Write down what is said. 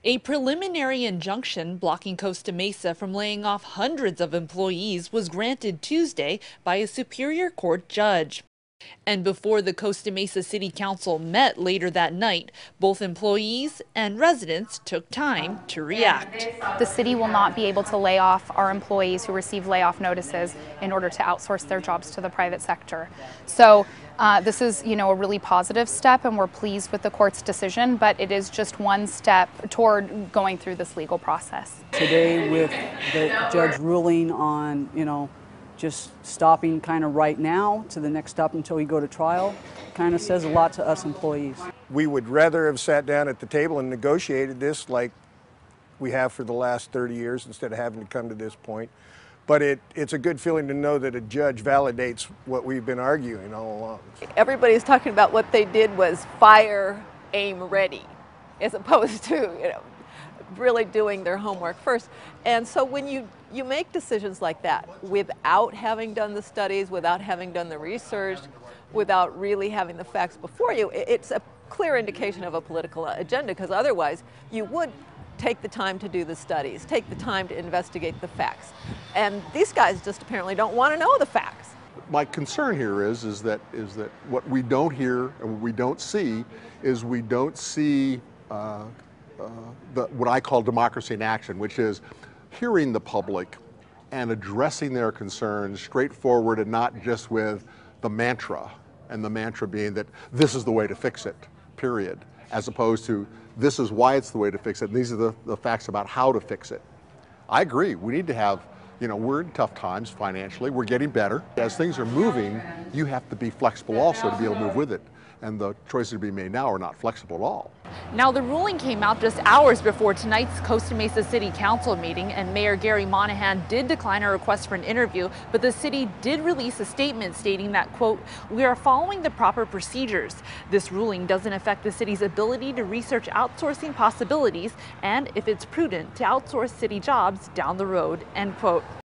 A preliminary injunction blocking Costa Mesa from laying off hundreds of employees was granted Tuesday by a Superior Court judge. And before the Costa Mesa City Council met later that night, both employees and residents took time to react. The city will not be able to lay off our employees who receive layoff notices in order to outsource their jobs to the private sector. So this is, a really positive step, and we're pleased with the court's decision, but it is just one step toward going through this legal process. Today, with the judge ruling on, just stopping kind of right now to the next stop until we go to trial, kind of says a lot to us employees. We would rather have sat down at the table and negotiated this like we have for the last 30 years instead of having to come to this point. But it's a good feeling to know that a judge validates what we've been arguing all along. Everybody's talking about what they did was fire, aim, ready, as opposed to, really doing their homework first. And so when you make decisions like that without having done the studies, without having done the research, without really having the facts before you, it's a clear indication of a political agenda, because otherwise you would take the time to do the studies, take the time to investigate the facts. And these guys just apparently don't want to know the facts. My concern here is that what we don't hear and what we don't see is we don't see what I call democracy in action, which is hearing the public and addressing their concerns straightforward and not just with the mantra, and the mantra being that this is the way to fix it, period, as opposed to this is why it's the way to fix it, and these are the facts about how to fix it. I agree, we need to have, we're in tough times financially, we're getting better. As things are moving, you have to be flexible also to be able to move with it. And the choices to be made now are not flexible at all. Now, the ruling came out just hours before tonight's Costa Mesa City Council meeting, and Mayor Gary Monahan did decline a request for an interview, but the city did release a statement stating that, quote, "We are following the proper procedures. This ruling doesn't affect the city's ability to research outsourcing possibilities and if it's prudent to outsource city jobs down the road," end quote.